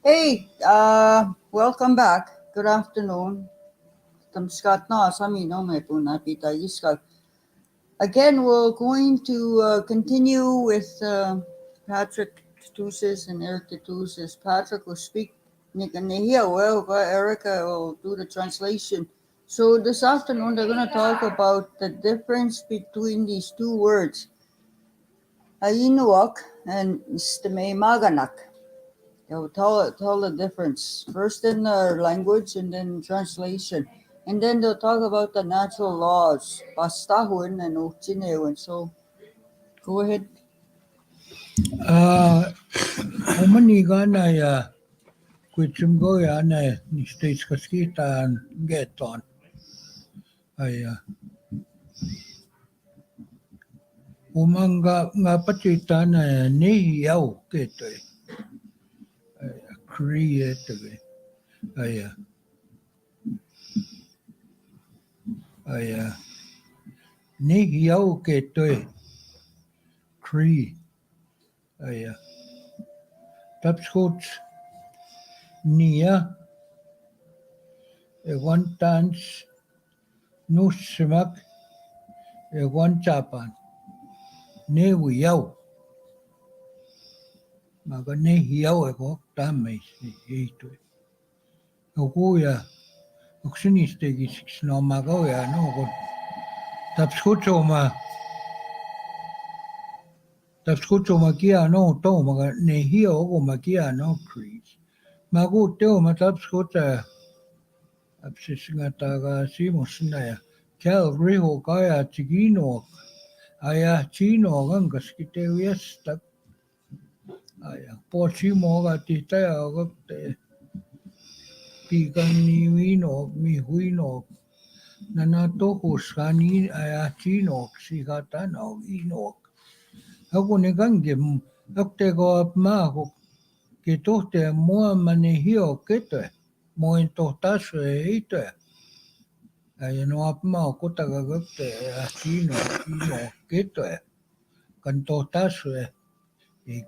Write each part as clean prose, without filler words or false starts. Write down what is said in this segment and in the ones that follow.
Hey, welcome back. Good afternoon. Tamskat na sami no may punapita iskal. Again, we're going to continue with Patrick Tootoosis and Eric Tootoosis. Patrick will speak. Erica will do the translation. So this afternoon, they're going to talk about the difference between these two words, Ainuak and Maganak. They'll tell the difference first in the language and then translation, and then they'll talk about the natural laws, pastahun and uchinewin. So, go ahead. Umaniga na ya kuchumgo ya na ni states kaskita geton. Aya. Umanga nga patita na ni yau ketoy. Aya. Create. Aya. Aya. Ni yau ketoy. Cree. Aya. Tapskot nia. One dance. Nusimak. One chapan. Ne yau. Maga ne yau eko tamay ito. Okuya. Oksinistegi no magoya no. Tapskoto makia no to maga ne hio o makia no crease. Magu teo matapskota absisingataga simos na ya. Cal riho kaya tigino. Aya chino gangas kitewias tak. Aya pochimo ga titaya gakte. Pigan ni wino mi huino. Nanato huskani aya chino sikatano inok. Ako ni gangi akte go ap maho ke tohte mua mane hio kete mo en tohtaso ito ay no ap maho kota gagakte chino kete kan tohtaso e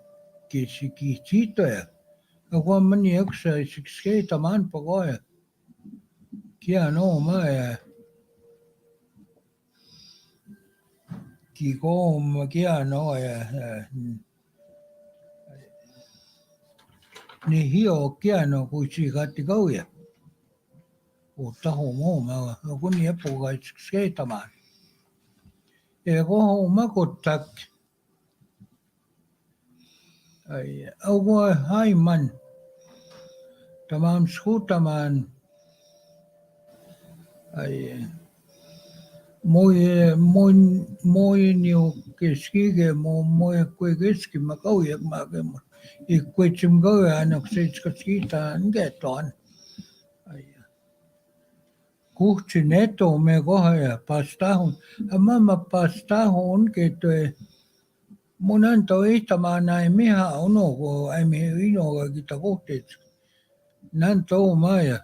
ke sikichito ako mani aksa sikske taman pagoy kia no ma ki ko kia no ni hio kia no kuchi gati gauya. O taho mo ma ako ni epo ga skate man. E go ho ma ko tak. Ay ako hai man. Tamam skuta man. Ay moy ni o keskige mo kwegeski makauya magem. I kwechim go anak skita ngeton. Kuhti neto me goha pastahun. Mama pastahun kete munanto itamana miha uno go emi ino gita kohtet. Nanto maya.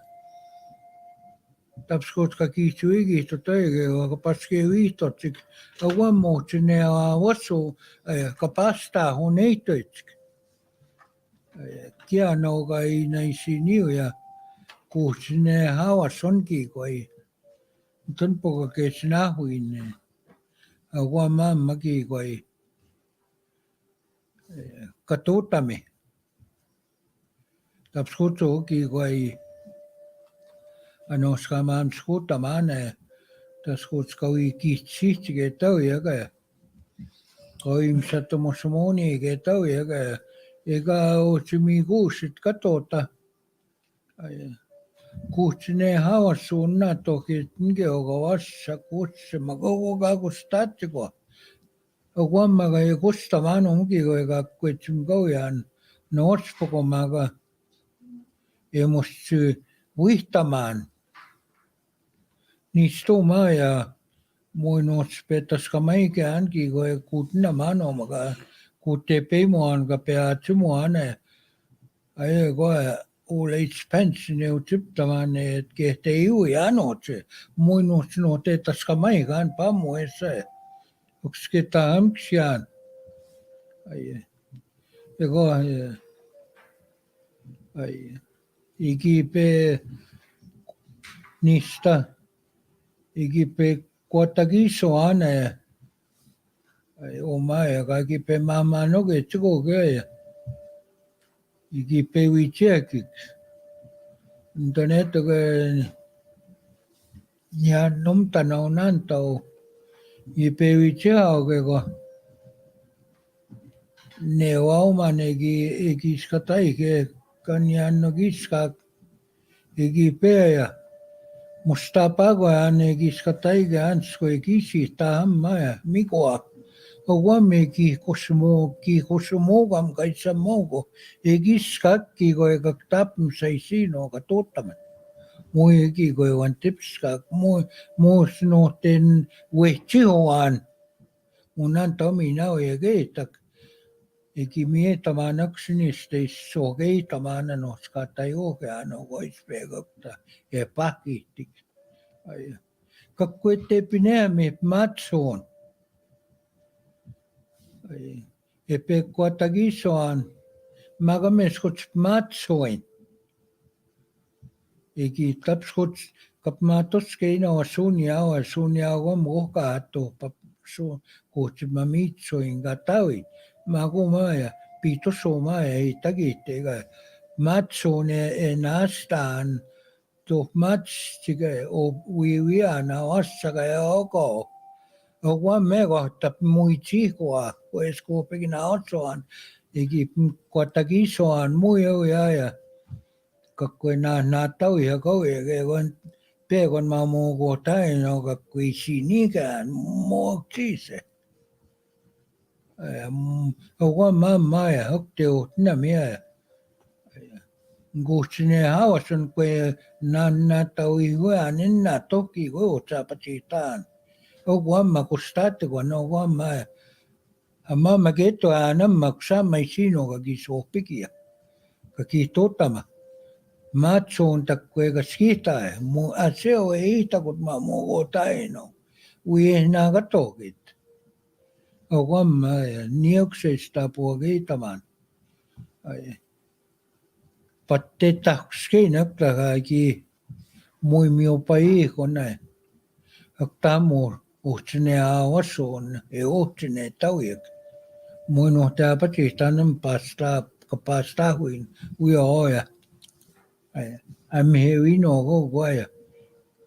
Tapskot ka kichuigi to tege o paske vito tik. Awamo tine waso kapastahun eitoit. Kia no ga ina isiniu ya. Kuhti hawa sonki koi. Tunpo ka kesnahuin awa maki koi katotame tapskuto ki koi ano skamam skuta mane taskut kawi kichit ke tau yaga koi msatomosmoni ke tau yaga ega ochimigus katota kutsine hawa sunna toki nge ogawasha kutse magogo gagustatiko. Ogwamaga gusta mano mugigo ega kwechimgo yan nospoko maga emos wihtaman. Nisto maya moi nospetas kamaike anki go kutna mano maga kutepe mo an ga peatumo ane ay go all expense ne utiptaman ke teu ya noche moi no te taskamai gan pa mo ese uksketa amksian ay ego Ai ikipe nista ikipe kuatagiso ane ai omaya ka ikipe mama no ke chuko ke ikipe wicheki internet ke nya nom tanau nanto ikipe wichao ke ko ne wao mane ki ikiskatai ke kanyan no giska ikipe ya Mustafa ko ane kiskatai ke ans ko ikisi tamma mikoa Ogwame ki kusumo kam kaisa mogo ikiska ki ko kaktap saisino katotaman mo ki ko wan tipska mo snoten wechihoan unan tomina oye tak ikimie tamanak siniste sogei tamana nos katayo ke ano ko ispegokta e pakitik ay kakwete pineme matson ay epe kwatagisoan magames kuts matsoin iki tapskuts kapmatos keina wasunia go moka ato pap so kuts mamitso ingatawi magumaya pito somaya itagite ga matsone enastan to mats tige o wiwiana wasaga oko Ogwa mego tap muy chico pues ko pegina otsoan iki kwatagisoan muy ya kakwe na tau ya ko ye gon pe gon ma mo go tai no kakwe sini ka mo chise ogwa ma ya hokte o na me ya guchine hawasun kwe na tau i go anin na toki go chapachitan ogwa ma kustate go no ogwa ma amma mageto anam maksa mai sino ga gisopikia kakitotama Matson takwe gaskita mo aseo takot mo taino uye na gatokit ogwam niokse stapo gitaman patte takske nakta ki muy mio pai kona aktamo uchne awason uchne tawik muy no ta pachitanam pasta huin uya am hewino go guaya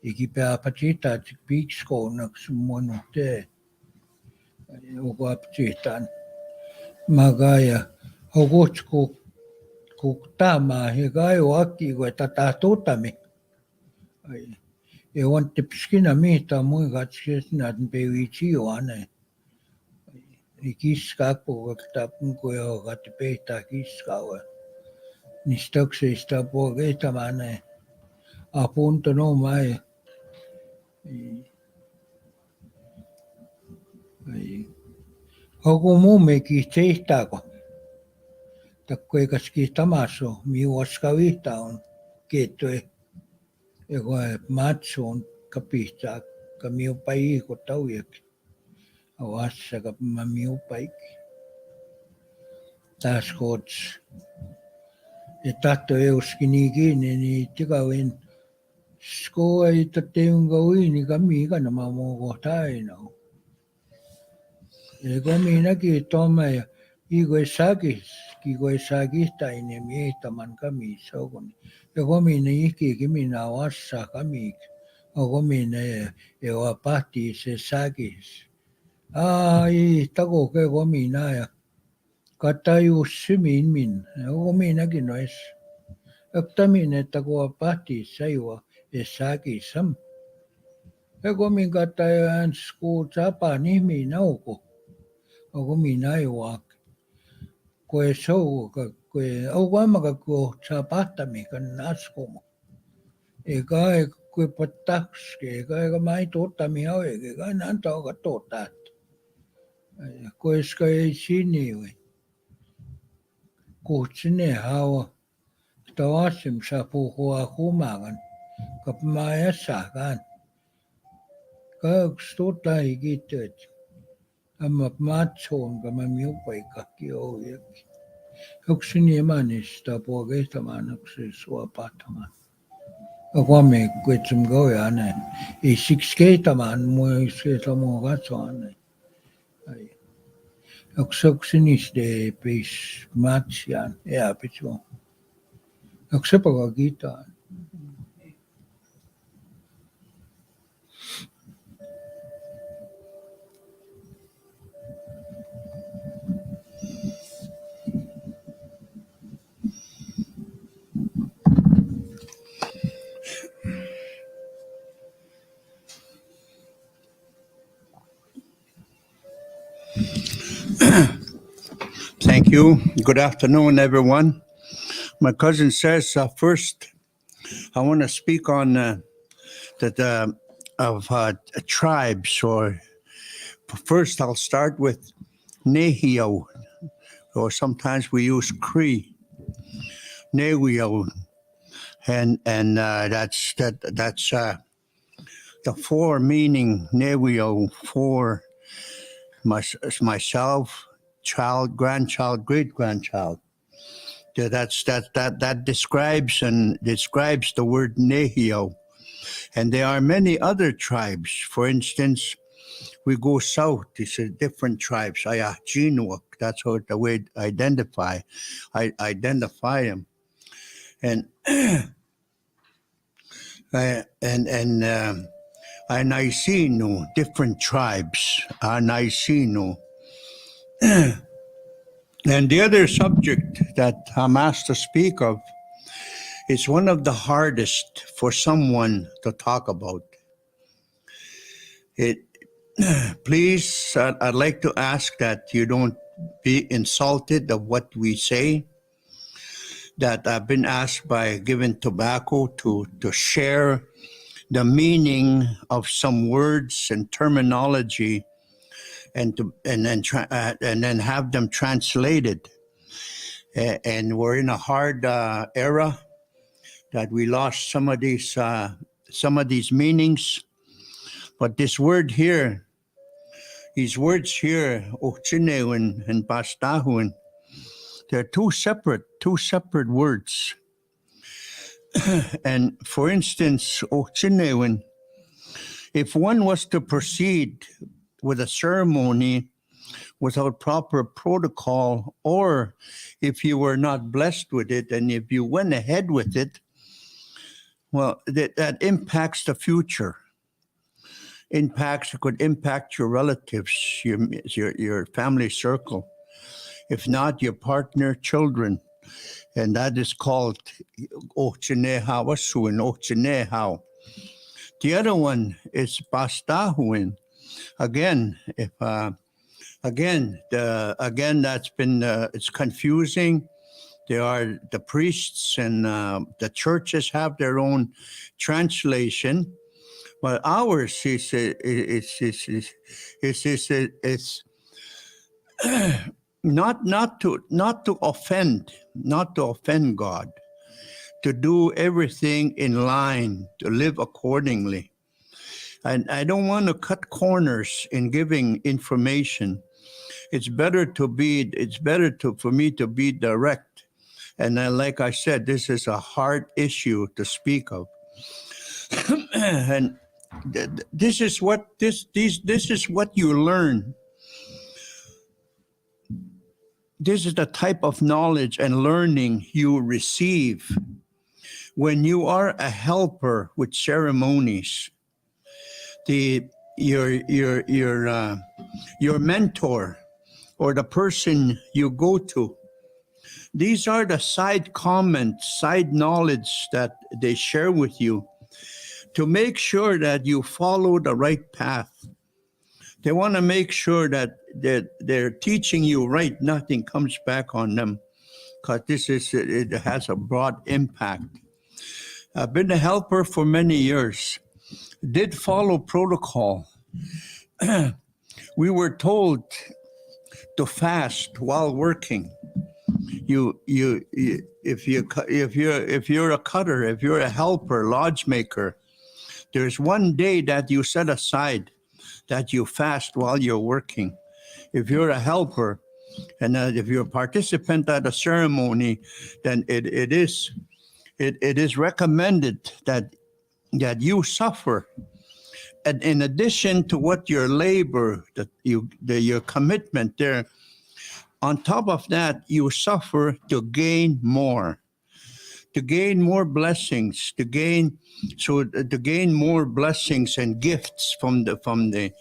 ikipe apachita chikpix ko naksumonote ugo apachitan magaya ogochko kuktama hegayo aki go tatatotami e want tipskina mita muy gatskina bewichi wane ikiska po gatapun ko gatpeta kiskawa nistokse stapo getamane apunto no mai Hogumume ki teistako takwe kaski tamaso mi waskavita on ketue ego matson kapista kamiu pai ko tauik awasa kap mamiu pai taskots etato euskinigi ni tikawin sko ai tateungawini kami kana mamo taino ego mina ki toma igo sagis taine mi taman kami sogoni ego mina iki mina wasa kami ego mina ego pati se sagis ai tago ke ego mina ya katayu simin min ego mina kinoes ektamine tago pati saiwa sagis sam ego min katayu ansku chapa ni mina oko Ogo mina iwak kwe so kwe ogwama ka ko chapata mi kan nasko mo ega kwe pataks ke ega mai tota mi au ega nanta ga tota kwe ska sini we ko chine hawa tawasim sa po ko akumangan kap maya sa kan ka stota igitet amma matson ga mamiu pai ka ki o Oksini manis ta puogetaman oksis uapataman. Akwame kwetsum goyane. I sixketaman muisketamo gatsoane. Oksoksinis de pis matsian. Ja, pitso. Oksepaga gita. Thank you. Good afternoon, everyone. My cousin says first, I want to speak on tribes. Or first, I'll start with Nehio, or sometimes we use Cree, Nehio, and that's the four meaning Nehio for myself, child, grandchild, great grandchild. That describes the word Nehio. And there are many other tribes. For instance, we go south, it's a different tribes. Ayahjinuak, that's how the way I identify them. And Anaisinu, different tribes. Anaisinu. And the other subject that I'm asked to speak of is one of the hardest for someone to talk about. Please, I'd like to ask that you don't be insulted of what we say, that I've been asked by Given Tobacco to share the meaning of some words and terminology and then have them translated. And we're in a hard era that we lost some of these meanings. But this word here, these words here, Ochinewin and Bastahuin, they're two separate words. And for instance, Ochinewin, if one was to proceed with a ceremony without proper protocol, or if you were not blessed with it, and if you went ahead with it, well, that impacts the future. Could impact your relatives, your family circle, if not your partner, children, and that is called Ochinehawasuin, Ochinehau. The other one is Bastahuin. Again, that's been it's confusing. There are the priests and the churches have their own translation. But ours is not to offend God, to do everything in line, to live accordingly. And I don't want to cut corners in giving information. It's better for me to be direct. And then, like I said, this is a hard issue to speak of. And this is what you learn. This is the type of knowledge and learning you receive when you are a helper with ceremonies. Your mentor or the person you go to. These are the side comments, side knowledge that they share with you to make sure that you follow the right path. They want to make sure that they're teaching you right. Nothing comes back on them, because it has a broad impact. I've been a helper for many years. Did follow protocol. We were told to fast while working. If you're a cutter, if you're a helper, lodge maker, there's one day that you set aside that you fast while you're working. If you're a helper, And if you're a participant at a ceremony, then it is recommended that you suffer. And in addition to what your labor, your commitment there, on top of that, you suffer to gain more. To gain more blessings, to gain more blessings and gifts from the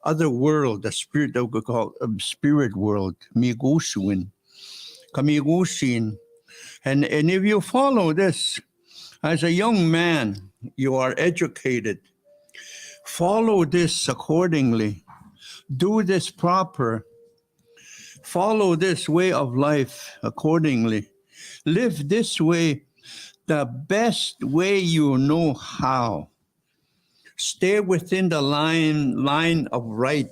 other world, the spirit that we call spirit world, migusuin, kamigusin. And if you follow this as a young man, you are educated. Follow this accordingly. Do this proper. Follow this way of life accordingly. Live this way the best way you know how. Stay within the line of right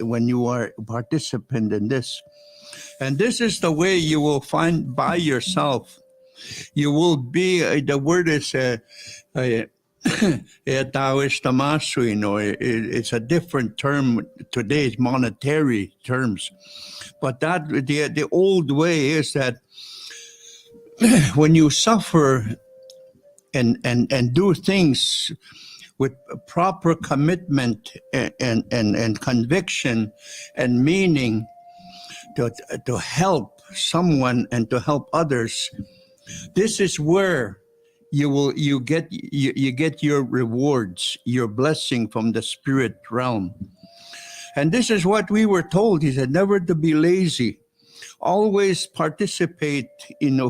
when you are a participant in this. And this is the way you will find by yourself. You will be, the word is Taoist tamasuin, or it's a different term today's monetary terms. But that the old way is that when you suffer and do things with proper commitment and conviction and meaning to help someone and to help others, this is where you get your rewards, your blessing from the spirit realm. And this is what we were told. He said, never to be lazy. Always participate,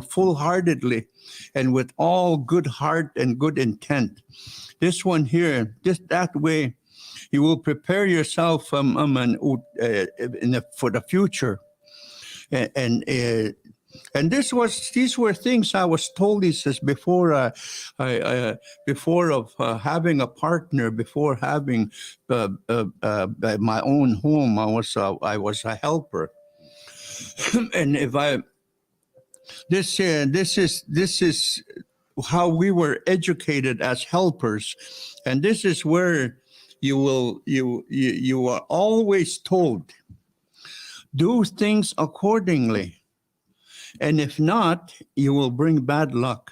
full-heartedly and with all good heart and good intent. This one here, just that way, you will prepare yourself for the future. And these were things I was told. He says before having a partner, before having my own home, I was a helper. And this is how we were educated as helpers, and this is where you are always told, do things accordingly, and if not, you will bring bad luck.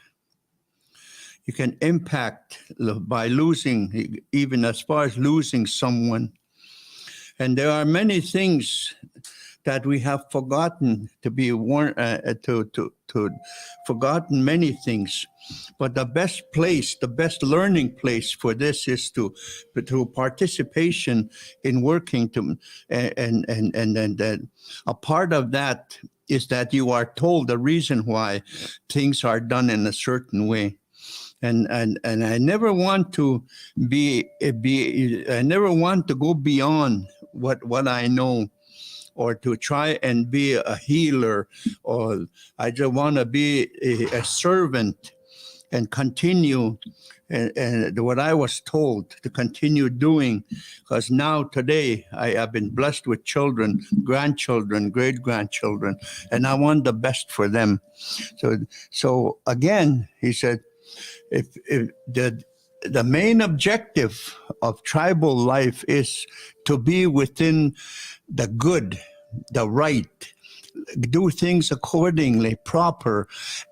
You can impact by losing, even as far as losing someone. And there are many things that we have forgotten to be warned, forgotten many things. But the best place, the best learning place for this is to participation in working to, and a part of that is that you are told the reason why things are done in a certain way. And I never want to I never want to go beyond what I know, or to try and be a healer, or I just want to be a servant and continue and what I was told to continue doing, because now today I have been blessed with children, grandchildren, great-grandchildren, and I want the best for them. So again, he said, if the main objective of tribal life is to be within the good, the right, do things accordingly, proper,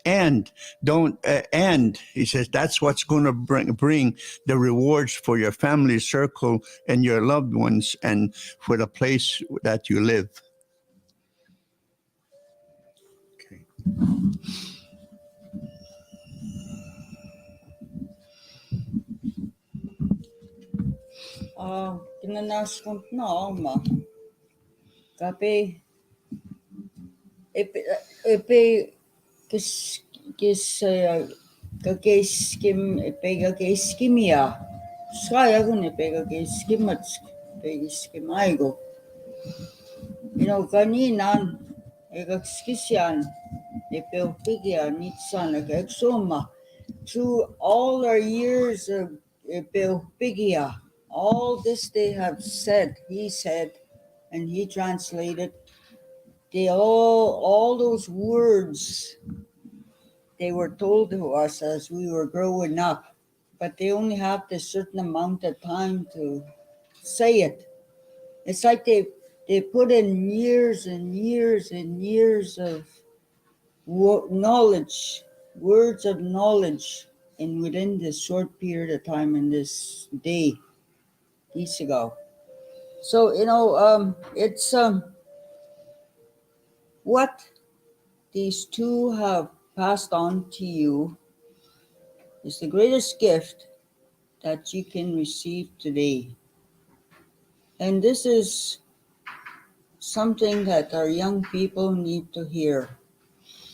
and don't. And he says that's what's going to bring the rewards for your family circle and your loved ones, and for the place that you live. Okay. Kinanaskont na alma. Kape epe kis kakeskim epe kakeskimia. Skaya kun epe kakeskimatsk kakeskim aigo. Kanina ekakskisyan epe opigia nitsan ekeksoma. Through all our years of epe opigia, all this they have said, he said, and he translated. They all those words, they were told to us as we were growing up, but they only have this certain amount of time to say it. It's like they they put in years and years and years of knowledge, words of knowledge, and within this short period of time in this day, days ago. So, it's what these two have passed on to you is the greatest gift that you can receive today. And this is something that our young people need to hear,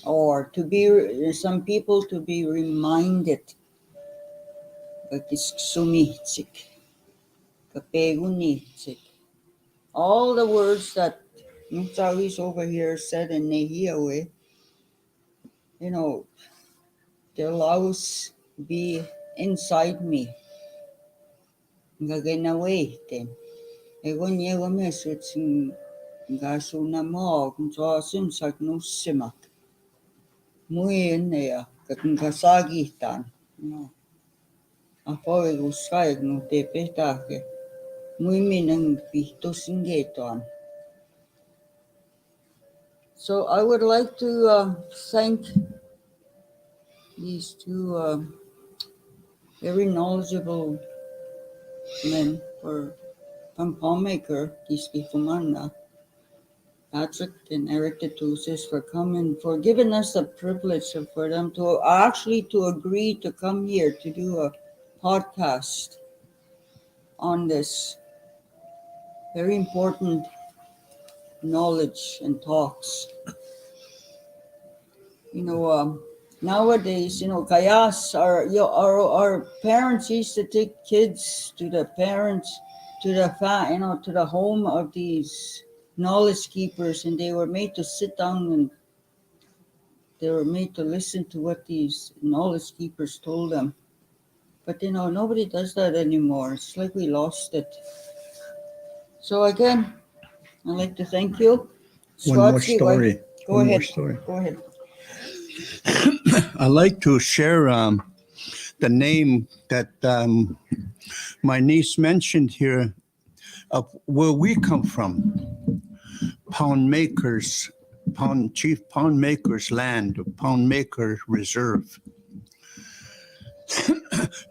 or to be some people to be reminded. All the words that Mutsawi's over here said in Nehiawe, they'll always be inside me. Gaganawe then. Egon yego mesut gasuna mo kung so simsak no simak. Muy nea kasagi tan. No. Apo usay no te petake. Muy minang pito singeton. So I would like to thank these two very knowledgeable men from Palmaker, Tiskifumana, Patrick and Eric Tootoosis, for coming, for giving us the privilege for them to agree to come here to do a podcast on this very important knowledge and talks. Nowadays, kayas our parents used to take kids to the home of these knowledge keepers, and they were made to sit down and they were made to listen to what these knowledge keepers told them. But nobody does that anymore. It's like we lost it. So again, I'd like to thank you. One more story. Go ahead. I'd like to share the name that my niece mentioned here of where we come from. Chief Pound Maker's land, Pound Maker Reserve.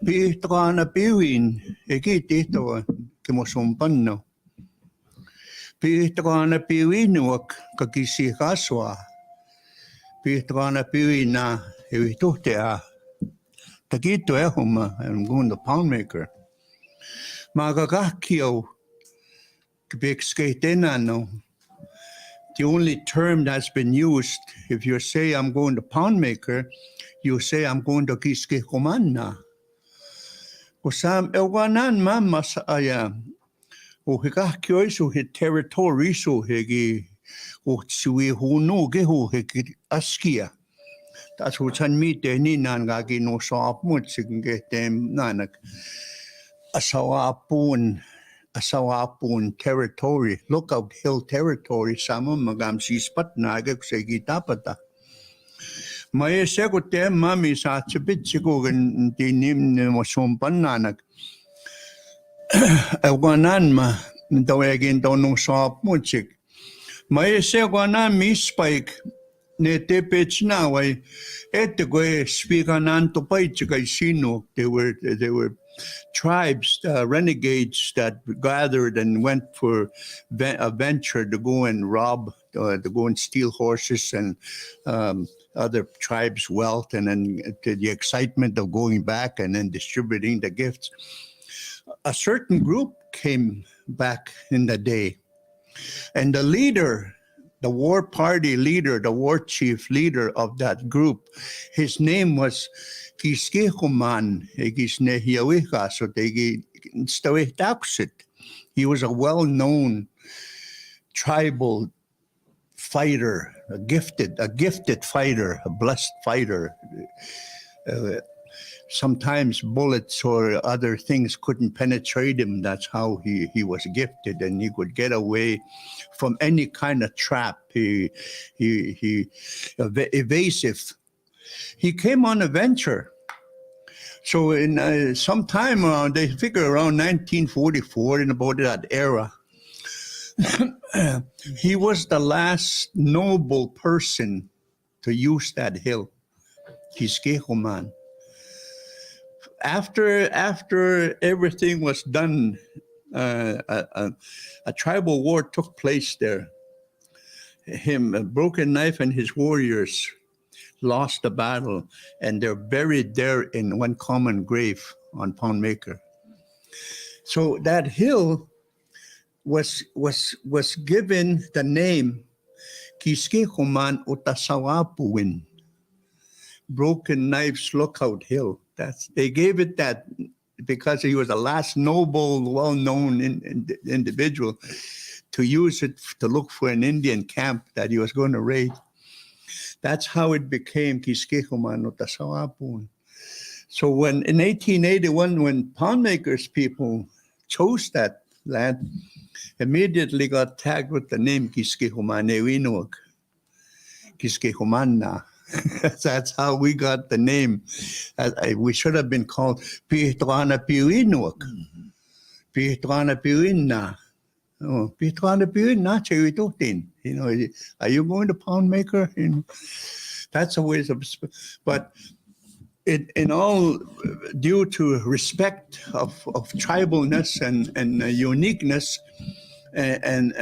Pito na piwin, dito kimosumpan no. Pito na piwin wak kakisi kaswa. Pito na piwin na evitote Takito ehoma, I'm going to Pound Maker. Magagakio no. The only term that's been used, if you say I'm going to Pound Maker, you say I'm going to Kiske Komana. Kusam ewanan mamas aya. Uhikakyo isu hit territory so hegi utsui hunu gehu hegi askia. That's what's on me te ni nangagi no saap mutsing tem nanak. Asawapun territory, Lookout Hill territory, sama magam sispat naga kusegi tapata. Maya seko te mami sa chipit siko gan tinim ne mosumpan nanak. Ewanan ma dawegin daw nung saap mutsik. Maya seko na mispike ne tepech na way etegwe speaker nan to pay chikay sino. They were tribes, renegades that gathered and went for a venture to go and rob, to go and steal horses and other tribes' wealth, and then to the excitement of going back and then distributing the gifts. A certain group came back in the day, and the leader, the war party leader, the war chief leader of that group, his name was Kiskihuman, so he was a well-known tribal fighter, a gifted fighter, a blessed fighter. Sometimes bullets or other things couldn't penetrate him. That's how he was gifted, and he could get away from any kind of trap. He evasive. He came on a venture. So in sometime around, they figure around 1944, in about that era, he was the last noble person to use that hill, Kiskehuman. After everything was done, a tribal war took place there. Him, a Broken Knife, and his warriors lost the battle, and they're buried there in one common grave on Poundmaker. So that hill was given the name Kiskehuman Utasawapuin, Broken Knife's Lookout Hill. They gave it that because he was the last noble, well-known individual to use it to look for an Indian camp that he was going to raid. That's how it became Kiskehuman Utasawapuin. So when in 1881, when Poundmaker's people chose that land, immediately got tagged with the name Kiskehuman Ewinog, Kiskehumanna. That's how we got the name. We should have been called Pihtwana Piwinog, Pihtwana Piwinna. Oh, Pihtwana Piwinna, Chewitutin. You know, are you going to Poundmaker? You know, that's a way of, but in all due to respect of tribalness and uniqueness, and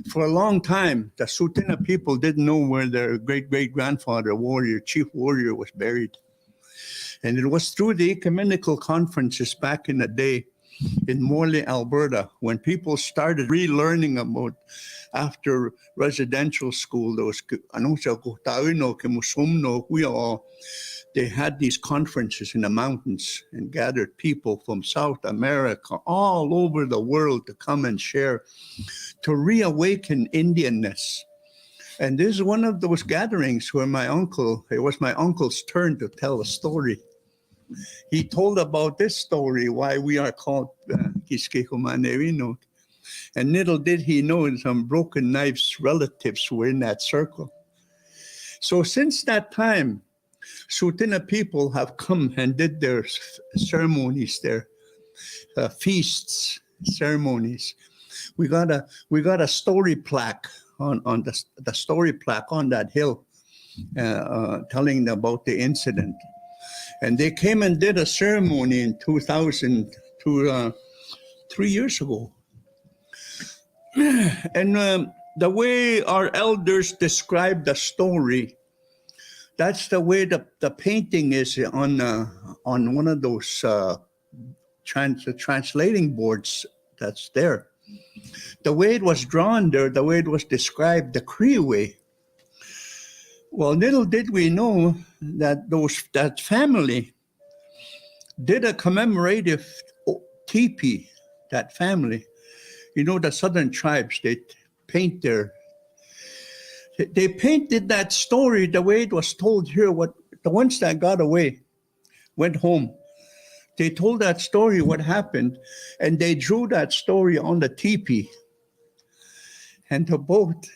for a long time, the Tsuut'ina people didn't know where their great-great-grandfather, chief warrior, was buried. And it was through the ecumenical conferences back in the day in Morley, Alberta, when people started relearning about, after residential school, they had these conferences in the mountains and gathered people from South America, all over the world, to come and share, to reawaken Indianness. And this is one of those gatherings where it was my uncle's turn to tell a story. He told about this story, why we are called Kiskehuman Ewinog. And little did he know some Broken Knife's relatives were in that circle. So since that time, Tsuut'ina people have come and did their ceremonies there, feasts, ceremonies. We got a story plaque on the story plaque on that hill, telling about the incident. And they came and did a ceremony in 2000, 3 years ago. And the way our elders describe the story, that's the way the painting is on one of those translating boards that's there. The way it was drawn there, the way it was described, the Cree way. Well, little did we know that that family did a commemorative teepee, that family. You know, the southern tribes, they paint they painted that story the way it was told here. The ones that got away went home. They told that story, what happened, and they drew that story on the teepee. And the boat,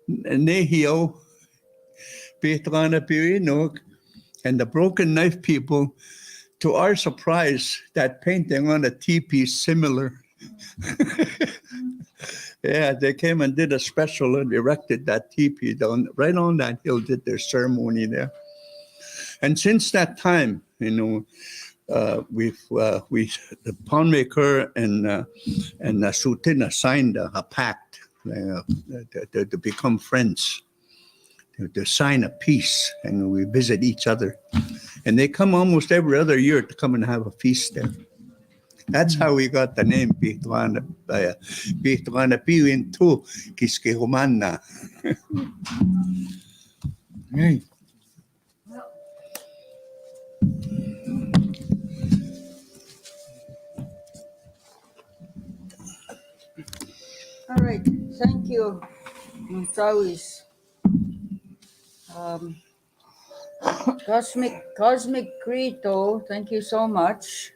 Nehio, Pihtwana Piwinog, and the Broken Knife people, to our surprise, that painting on the teepee is similar. Yeah, they came and did a special and erected that teepee right on that hill, did their ceremony there. And since that time, you know, the Poundmaker and Tsuut'ina signed a pact to become friends, to sign a peace, and we visit each other. And they come almost every other year to come and have a feast there. That's how we got the name Pihtwana Piwin Tu Kiskehumanna. Hey. All right, thank you, Tawis. Cosmic Crito, thank you so much.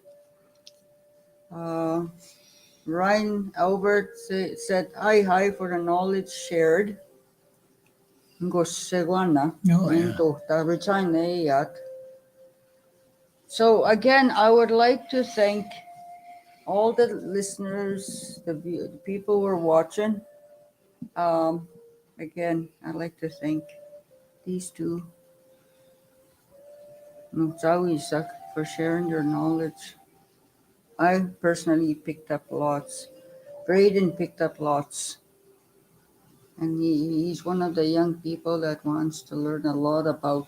Ryan Albert said hi for the knowledge shared. So again, I would like to thank all the listeners, the people who are watching. Again, I'd like to thank these two, Nungsawisak, for sharing their knowledge. I personally picked up lots. Braden picked up lots. And he's one of the young people that wants to learn a lot about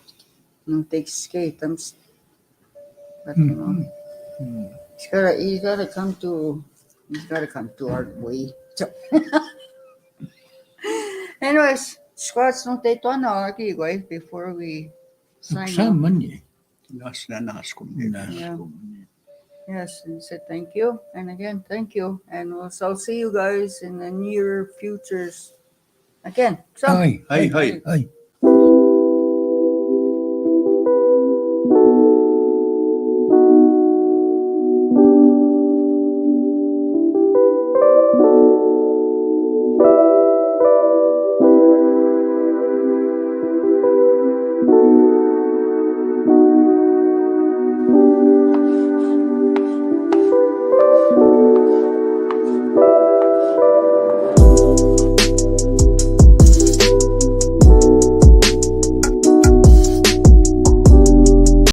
take skate. But he's gotta come to our way. So anyways, squats no te toana aki guys before we sign off. Sama niya. Nas na naskom. Yeah. Yes, and said thank you. And again, thank you. And I'll see you guys in the near futures. Again. So Ay, Ay, ay. ay.